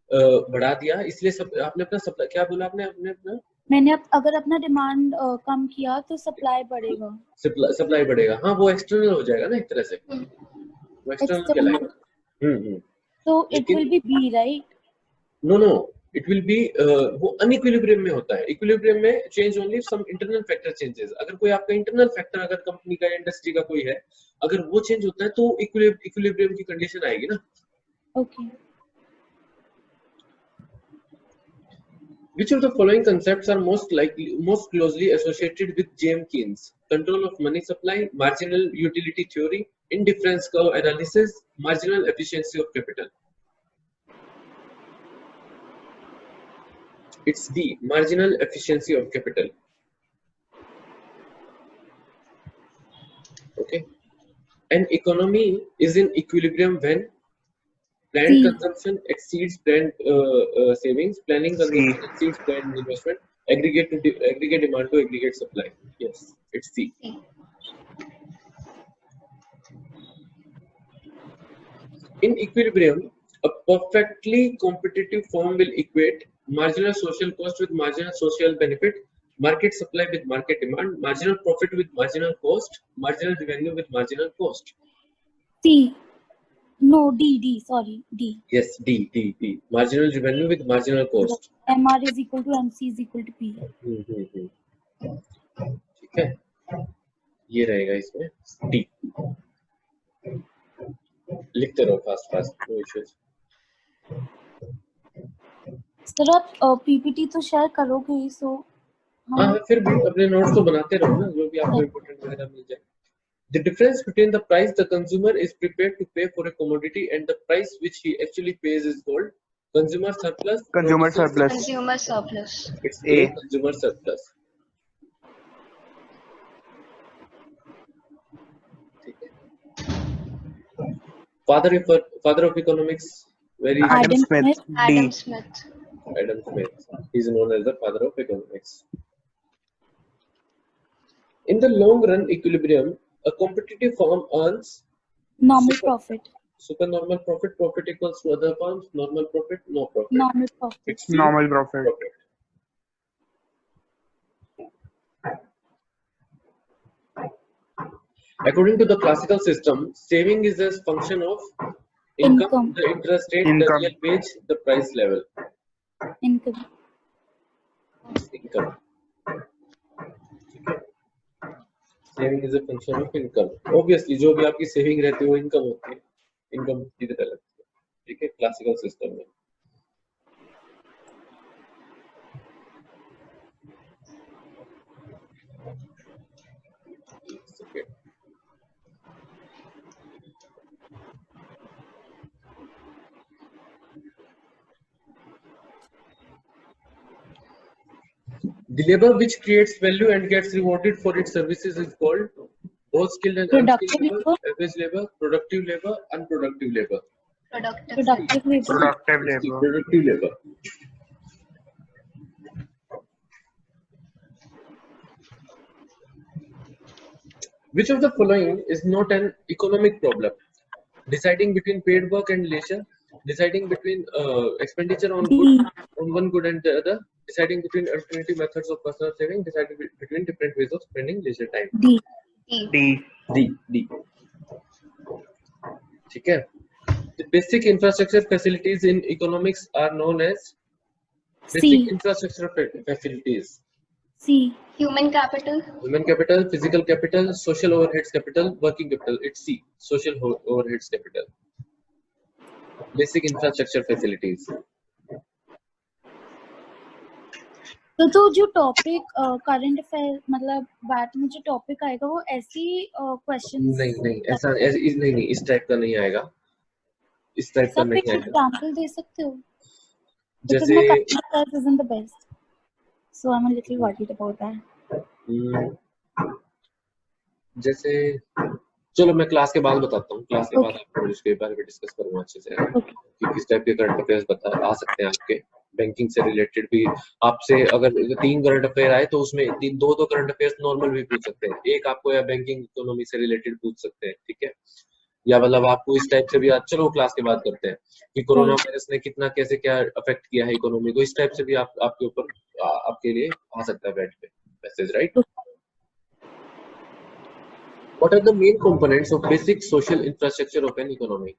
बढ़ा दिया, इसलिए आपने अपना सप्लाई, क्या बोला आपने अपना मैंने अगर अपना डिमांड कम किया तो सप्लाई बढ़ेगा। सप्लाई बढ़ेगा, हाँ वो एक्सटर्नल हो जाएगा ना एक तरह से, वो एक्सटर्नल कहलाएगा। तो it will be be, right? No it will be, वो अनइक्विलिब्रियम में होता है। इक्विलिब्रियम में change only if some internal factor changes. अगर कोई आपका इंटरनल फैक्टर, अगर कंपनी का, इंडस्ट्री का कोई है, अगर वो चेंज होता है तो इक्विलिब्रियम की कंडीशन आएगी ना। Okay. Which of the following concepts are most closely associated with James Keynes? Control of money supply, marginal utility theory, indifference curve analysis, marginal efficiency of capital. It's D, marginal efficiency of capital. Okay. An economy is in equilibrium when planned C. consumption exceeds planned savings, planning consumption exceeds planned investment, aggregate demand to aggregate supply. Yes, it's C. C. In equilibrium, a perfectly competitive firm will equate marginal social cost with marginal social benefit, market supply with market demand, marginal profit with marginal cost, marginal revenue with marginal cost. C. No, D. Sorry, D. Yes, D. Marginal revenue with marginal cost. MR is equal to MC is equal to P. ठीक है, ये रहेगा इसमें D. लिखते रहो fast, no issues. Sir आप PPT तो share करोगे ही, सो हाँ, फिर भी अपने नोट्स तो बनाते रहो ना, जो भी आपको इम्पोर्टेंट वगैरह मिल जाए। The difference between the price the consumer is prepared to pay for a commodity and the price which he actually pays is called consumer surplus. Consumer surplus. Consumer surplus. It's A, consumer surplus. Father of economics, very Adam Smith. Adam Smith. Adam Smith. He is known as the father of economics. In the long run equilibrium, a competitive firm earns normal profit. Supernormal profit. Profit equals to other firms. Normal profit, no profit. Normal profit. It's Normal profit. According to the classical system, saving is a function of income, the interest rate, the real wage, the price level. Income. Saving is a function of income. Obviously, जो भी आपकी saving रहती है वो income होती है. Income की तरह लगती है. ठीक है, classical system में. Okay. The labor which creates value and gets rewarded for its services is called both skilled and unskilled labor, average labor, productive labor, unproductive labor. Productive labor. Which of the following is not an economic problem? Deciding between paid work and leisure, deciding between expenditure on one good and the other, deciding between alternative methods of personal saving, deciding between different ways of spending leisure time. D. ठीक है. The basic infrastructure facilities in economics are known as basic infrastructure facilities. C. Human capital, Physical capital, social overheads capital, working capital. It's C. Social overheads capital. Basic infrastructure facilities. तो जो topic current affair मतलब bat में जो topic आएगा वो ऐसी questions नहीं ऐसा नहीं इस टाइप का नहीं आएगा. इस टाइप का नहीं आएगा. एग्जांपल दे सकते हो? जैसे isn't the best, so I'm a little worried about that. जैसे चलो मैं क्लास के बाद बताता हूँ. क्लास के बाद आपको इसके बारे में डिस्कस करूंगा अच्छे से कि किस टाइप के करंट अफेयर्स आ सकते हैं आपके. बैंकिंग से रिलेटेड भी आपसे अगर 3 करंट अफेयर आए तो उसमें 2 करंट अफेयर्स नॉर्मल भी पूछ सकते हैं. एक आपको या बैंकिंग इकोनॉमी से रिलेटेड पूछ सकते हैं. ठीक है, या मतलब आपको इस टाइप से भी चलो क्लास के बाद करते हैं कि कोरोना वायरस ने कितना कैसे क्या अफेक्ट किया है इकोनॉमी को. इस टाइप से भी आपके ऊपर आपके लिए आ सकता है बैठ पे message. Right. What are the main components of basic social infrastructure of an economy?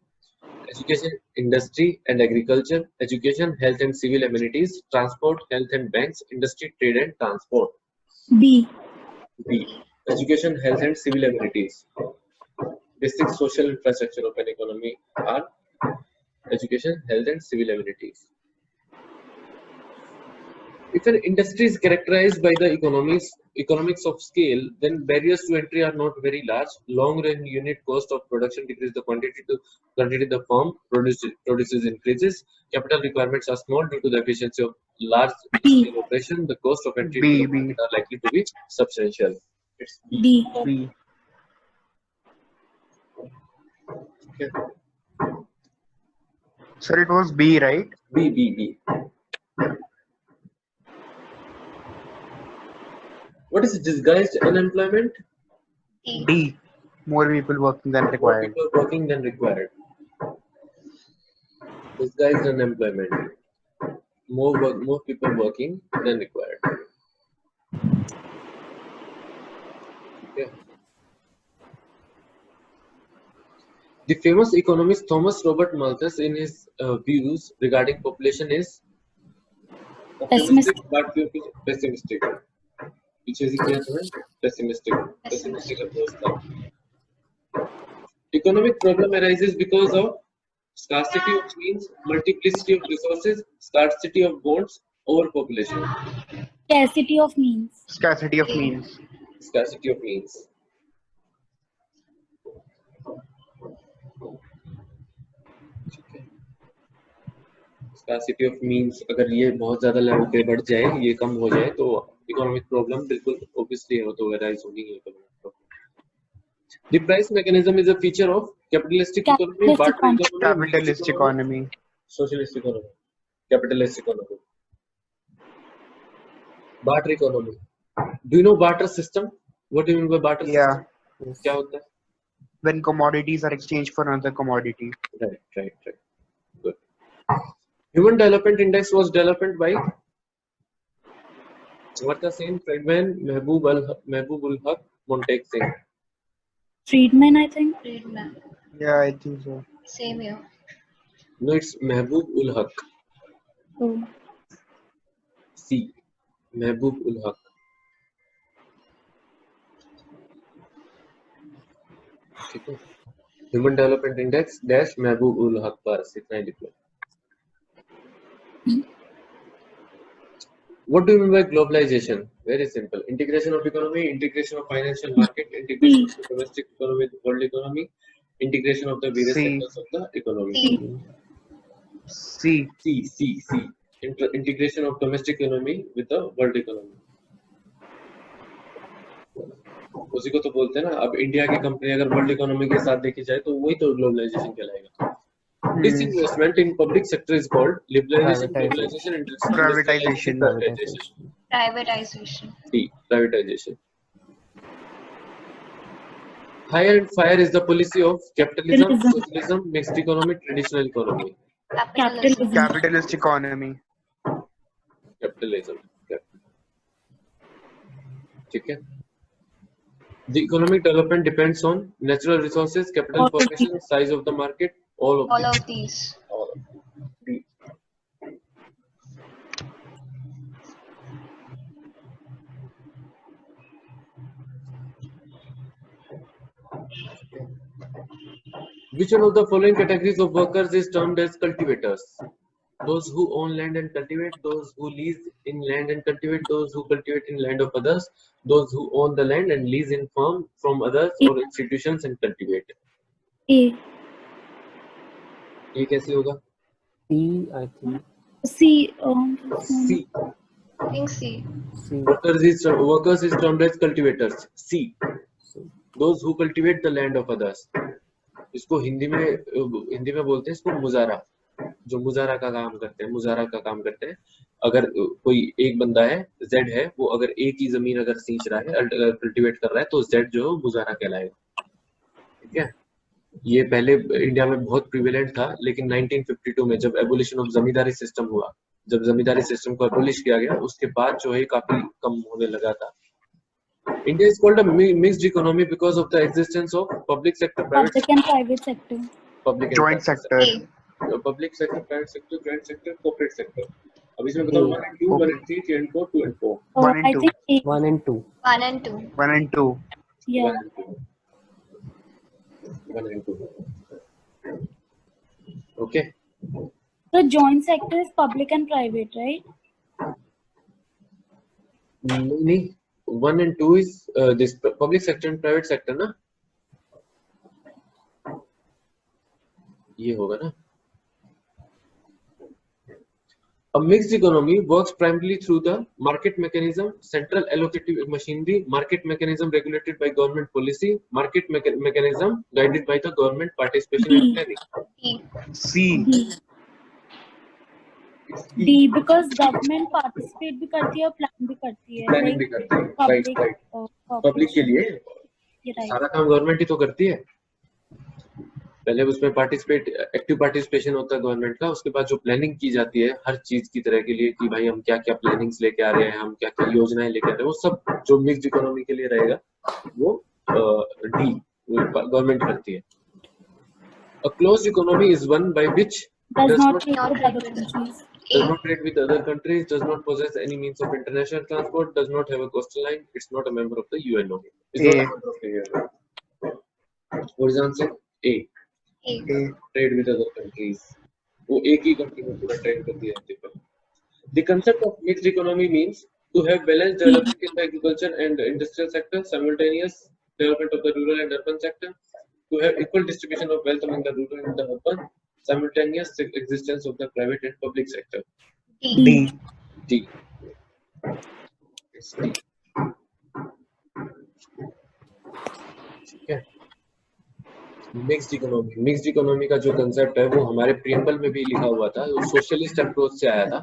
Education, industry and agriculture, education, health and civil amenities, transport, health and banks, industry, trade and transport. B. Education, health and civil amenities. Basic social infrastructure of an economy are education, health and civil amenities. If an industry is characterized by the economics of scale, then barriers to entry are not very large. Long-run unit cost of production decreases the quantity the firm produces increases. Capital requirements are small due to the efficiency of large-scale operation. The cost of entry to the market are likely to be substantial. It's B. B. Okay. Sir, it was B, right? B. What is disguised unemployment? D. More people working than More required. people working than required. Disguised unemployment. More people working than required. Okay. The famous economist Thomas Robert Malthus, in his views regarding population, is optimistic but pessimistic. पीछे से किया था pessimistic approach था. Economic problem arises because of scarcity of means, multiplicity of resources, scarcity of bonds, overpopulation. Scarcity of means. Scarcity of means. Scarcity of means. Scarcity of means अगर ये बहुत ज़्यादा level पे बढ़ जाए, ये कम हो जाए, तो इकोनॉमिक प्रॉब्लम बिल्कुल obviously हो तो arise होगी ये economic problem. The price mechanism is a feature of capitalistic economy, capitalist economy, socialist economy, capitalist economy, barter economy. Do you know barter system? What do you mean by barter system? क्या होता है? When commodities are exchanged for another commodity. Right. Good. Human Development Index was developed by what the same Friedman, Mehboob ul Haq, Montague Singh. Friedman, I think. Friedman. Yeah, I think so. Same here. No, it's Mehboob ul Haq. Oh. C. Mehboob ul Haq. ठीक है. Human Development Index dash Mehboob ul Haq बस इतना ही लिख लो. What do you mean by globalization? Very simple. Integration of economy, integration of financial market, integration of the domestic economy with world economy, integration of the various sectors of the economy. C. Integration of domestic economy with the world economy. उसी को तो बोलते हैं ना. अब India की company अगर world economy के साथ देखी जाए तो वही तो ग्लोबलाइजेशन कहलाएगा. Disinvestment in public sector is called liberalization, globalization, privatization. Privatization. Hire and fire is the policy of capitalism, socialism, mixed economy, traditional economy. Capitalist economy. Capitalism. ठीक है. The economic development depends on natural resources, capital formation, size of the market, all of these. Which one of the following categories of workers is termed as cultivators? Those who own land and cultivate, those who lease in land and cultivate, those who cultivate in land of others, those who own the land and lease in farm from others or institutions and cultivate. A. ये कैसे होगा? C, I think. C. C. I think C. Workers is termed as cultivators. C. Those who cultivate the land of others. इसको हिंदी में बोलते हैं इसको मुजारा. जो मुजारा का काम करते हैं. अगर कोई एक बंदा है, Z है, वो अगर एक ही जमीन अगर सींच रहा है, कल्टीवेट कर रहा है, तो Z जो मुजारा कहलाएगा. ठीक है. ये पहले इंडिया में बहुत प्रिवेलेंट था, लेकिन 1952 में जब एबोलिशन ऑफ जमींदारी सिस्टम हुआ, जब जमींदारी सिस्टम को एबोलिश किया गया, उसके बाद जो है काफी कम होने लगा था. India is called a mixed economy because of the existence of public sector, private sector. Joint sector. Public sector, private sector, joint sector, corporate sector. अब इसमें बताओ 1 and 2, 1 and 3, 3 and 4, 2 and 4. 1 and 2. 1 and 2. 1 and 2. 1 and 2. Yeah. 1 and 2. Okay. The joint sector is public and private, right? नहीं, 1 and 2 is this public sector and private sector ना, ये होगा ना. A mixed economy works primarily through the market mechanism, central allocative machinery, market mechanism regulated by government policy, market mechanism guided by the government participation and planning. C. D because government participate भी करती है और plan भी करती है. Planning भी करती है. Right. Public के लिए सारा काम गवर्नमेंट ही तो करती है. पहले उसमें पार्टिसिपेट, एक्टिव पार्टिसिपेशन होता है गवर्नमेंट का. उसके बाद जो प्लानिंग की जाती है हर चीज की तरह के लिए कि भाई हम क्या क्या प्लानिंग्स लेके आ रहे हैं, हम क्या क्या योजनाएं लेके आ रहे हैं, वो सब जो मिक्स्ड इकोनॉमी के लिए रहेगा वो डी गवर्नमेंट करती है. A closed economy is one by which does not trade with other countries, does not possess any means of international transport, does not have a coastal line, it's not a member of the UN. It's not a member of the UN. What is the answer? A. Trade with other countries. वो एक ही country में पूरा trade करती रहती है. The concept of mixed economy means to have balanced development in the agriculture and industrial sector, simultaneous development of the rural and urban sector, to have equal distribution of wealth among the rural and the urban, simultaneous existence of the private and public sector. D. It's D. Okay. Mixed economy का जो concept है वो हमारे preamble में भी लिखा हुआ था. वो सोशलिस्ट अप्रोच से आया था.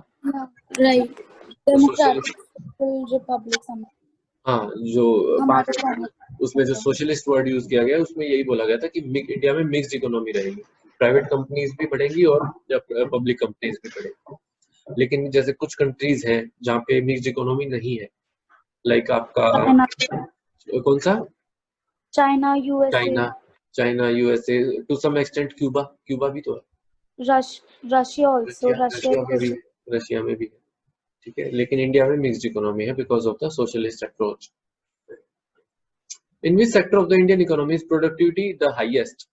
राइट. Democratic Republic something. हाँ, जो उसमें जो सोशलिस्ट वर्ड यूज किया गया उसमें यही बोला गया था कि इंडिया में मिक्स्ड इकोनॉमी रहेगी, प्राइवेट कंपनीज भी बढ़ेंगी और पब्लिक कंपनीज भी बढ़ेंगी. लेकिन जैसे कुछ कंट्रीज हैं जहाँ पे मिक्स्ड इकोनॉमी नहीं है, लाइक आपका कौन सा, China, USA, to some extent Cuba भी तो है. रशिया आल्सो, रशिया में भी है. ठीक है, लेकिन इंडिया में मिक्स्ड इकोनॉमी है because of the socialist approach. In which sector of the Indian economy is productivity the highest?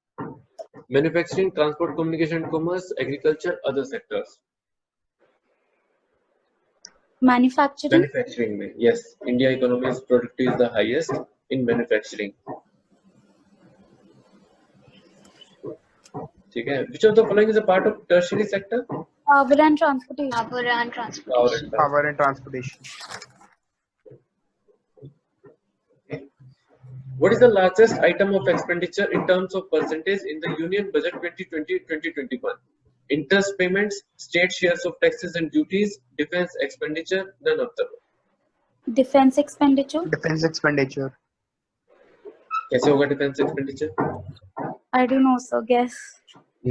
Manufacturing, transport, communication, commerce, agriculture, other sectors. Manufacturing में yes, India economy is productive is the highest in manufacturing. ठीक है. Which of the following is a part of tertiary sector? Power and transportation. Power and transportation. Okay. What is the largest item of expenditure in terms of percentage in the Union Budget 2020-2021? Interest payments, state shares of taxes and duties, defense expenditure, none of them. Defense expenditure. कैसे होगा defence expenditure? I don't know, so guess.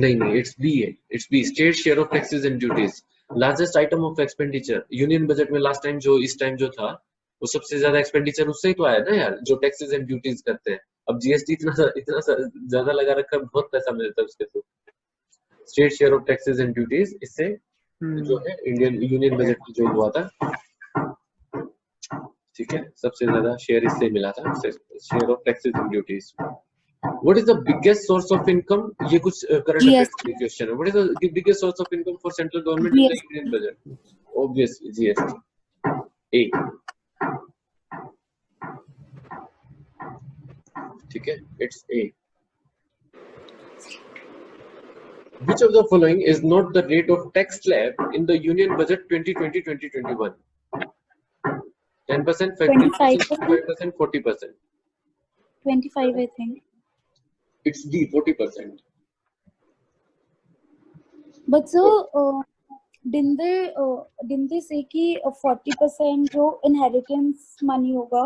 नहीं, it's B. State share of taxes and duties. Largest item of expenditure. Union budget में last time इस time जो था वो सबसे ज्यादा एक्सपेंडिचर उससे ही तो आया ना यार, जो टैक्सेस एंड ड्यूटीज करते हैं. अब जीएसटी इतना ज्यादा लगा रखा है, बहुत पैसा मिलता है उसके through. State share of taxes and duties, इससे जो है इंडियन यूनियन बजट जो हुआ था, ठीक है, सबसे ज्यादा शेयर इससे मिला था, share of taxes and duties. What is the biggest source of income? ये कुछ current affairs question है. What is the biggest source of income for central government in the Union budget? Obviously GST. A. ठीक है, it's A. Which of the following is not the rate of tax slab in the Union budget 2020-2021? 10%, 15%, 25%, 40%. 25, I think. It's D, 40%. But so didn't they say कि 40% जो inheritance money होगा,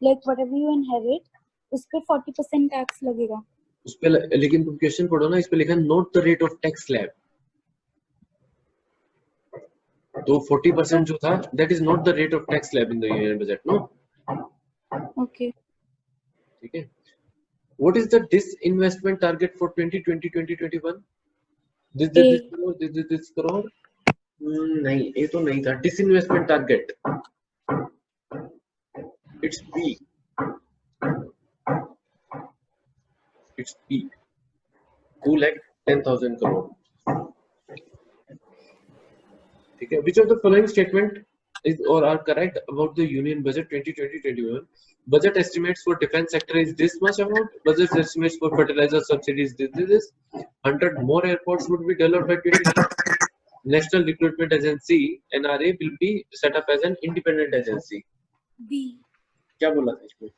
like whatever you inherit, उस पे 40% tax लगेगा. उस पे लेकिन तुम क्वेश्चन पढ़ो ना, इस पे लिखा है note the rate of tax slab. तो 40% जो था, that is not the rate of tax slab in the union budget, no? Okay. ठीक है. What is the disinvestment target for 2020-2021? This crore? नहीं, ये तो नहीं था. Disinvestment target. It's B. It's B. 2,10,000 crore. ठीक है. Which of the following statement is or are correct about the Union Budget 2020-21. Budget estimates for defense sector is this much amount. Budget estimates for fertilizer subsidies this. 100 more airports would be developed by 2020. National Recruitment Agency (NRA) will be set up as an independent agency. B. क्या बोला था इसमें?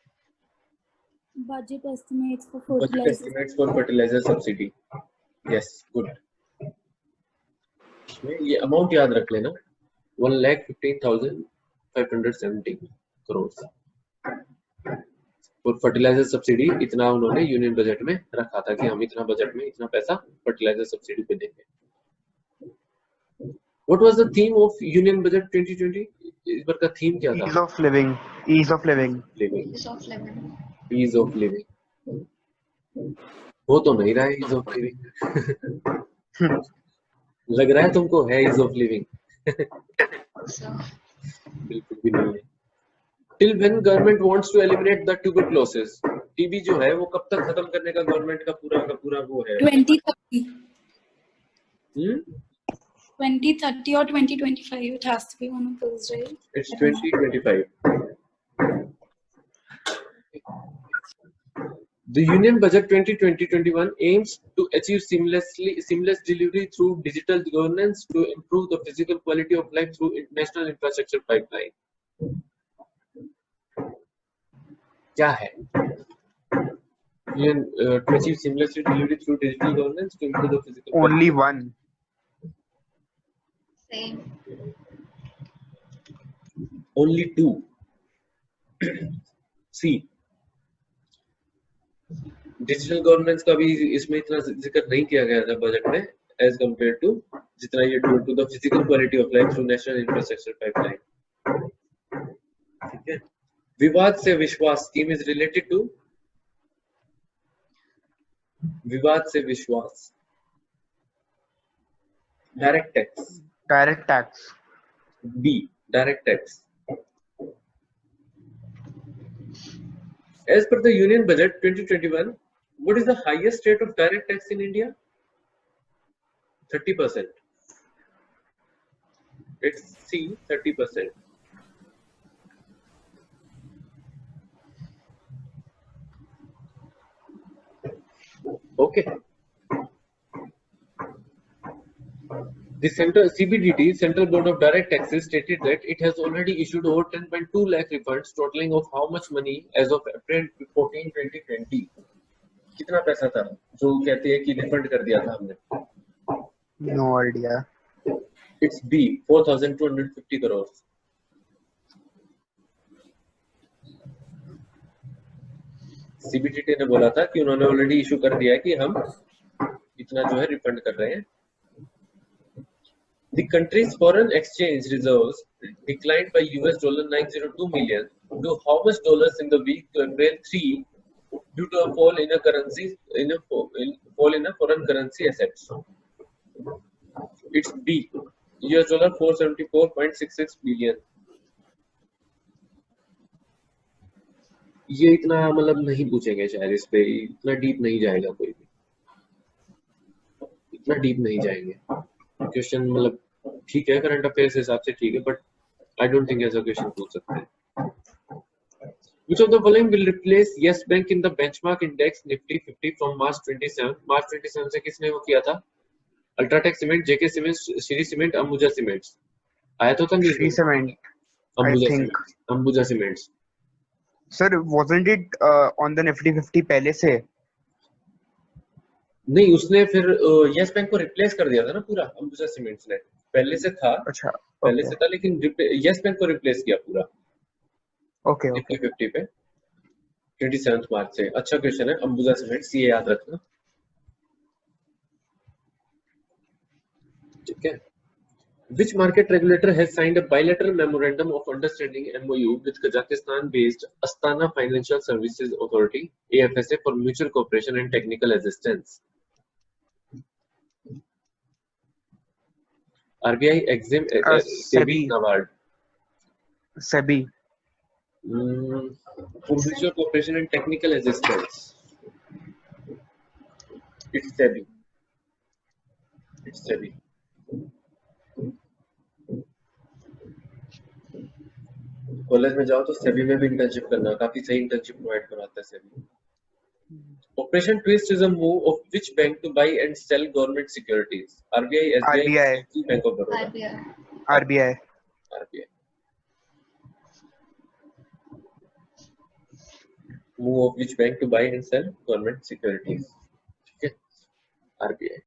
Budget estimates for Budget fertilizer. estimates for fertilizer subsidy. Yes, good. इसमें ये amount याद रख लेना 1,15,570 crore और फर्टिलाइजर सब्सिडी इतना उन्होंने यूनियन बजट में रखा था कि हम इतना बजट में इतना पैसा फर्टिलाइजर सब्सिडी पे देंगे. What was the theme of Union Budget 2020? इस बार का थीम क्या था? Ease of living. Ease of living. Ease of living. Ease of living. वो तो नहीं रहा है ease of living. लग रहा है तुमको है ease of living. So, बिल्कुल भी नहीं है. Till when government wants to eliminate the tuberculosis? TB जो है वो कब तक खत्म करने का गवर्नमेंट का पूरा वो है? 2030. 2030 or 2025, it has to be one of those, right? It's 2025. The Union Budget 2020-21 aims to achieve seamless delivery through digital governance to improve the physical quality of life through national infrastructure pipeline. क्या है? To achieve seamless delivery through digital governance to improve the physical quality. Only one. same. Only two. C. Digital governance का भी इसमें इतना जिक्र नहीं किया गया था बजट में एज कंपेयर टू जितना ये to the physical quality of life through national infrastructure pipeline. ठीक है. विवाद से विश्वास स्कीम इज रिलेटेड टू विवाद से विश्वास. Direct tax. Direct tax. B. Direct tax. As per the Union Budget 2021, what is the highest rate of direct tax in India? 30%. It's C, 30%. Okay. The CBDT, Central Board of Direct Taxes, stated that it has already issued over 10.2 lakh refunds, totaling of how much money as of April 14, 2020. कितना पैसा था जो कहते हैं कि refund कर दिया था हमने? No idea. It's B, 4,250 crores. CBDT ने बोला था कि उन्होंने ऑलरेडी इशू कर दिया है कि हम इतना जो है रिफंड कर रहे हैं. The country's foreign exchange reserves declined by $902 million to how much dollars in the week to April 3 due to a fall in a foreign currency assets. It's B, $474.66 billion. ये इतना मतलब नहीं पूछेंगे शायद इस पे, इतना डीप नहीं जाएगा कोई भी, इतना डीप नहीं जाएंगे. क्वेश्चन मतलब ठीक है करंट अफेयर्स हिसाब से ठीक है, बट आई डोंट थिंक ऐसा क्वेश्चन पूछ सकते हैं. Which of the following will replace Yes Bank in the benchmark index Nifty 50 from March 27? March 27 से किसने वो किया था? UltraTech cement, JK cement, Shree cement, Ambuja cements. आया तो था न्यूज़ में. Free cement. I think. Ambuja cements. Sir, wasn't it on the Nifty 50 पहले से? नहीं, उसने फिर यस बैंक को रिप्लेस कर दिया था ना पूरा. अंबुजा सीमेंट्स ने पहले से था. अच्छा. पहले से था लेकिन यस बैंक को रिप्लेस किया पूरा. Okay. निफ्टी 50 पे 27 मार्च से. अच्छा क्वेश्चन है. अंबुजा सीमेंट्स ये याद रखना. ठीक है. Which market regulator has signed a bilateral memorandum of understanding (MOU) with Kazakhstan-based Astana Financial Services Authority (AFSA) for mutual cooperation and technical assistance? RBI, Exim, SEBI, NABARD. SEBI. For mutual cooperation and technical assistance. It's SEBI. It's SEBI. College में जाओ तो सेबी में भी internship करना, काफी सही internship provide करवाता है SEBI. Operation twist is a move of which bank to buy and sell government securities? RBI, SBI, RBI. Bank of Baroda. RBI. RBI. RBI. Move of which bank to buy and sell government securities, ठीक है, RBI.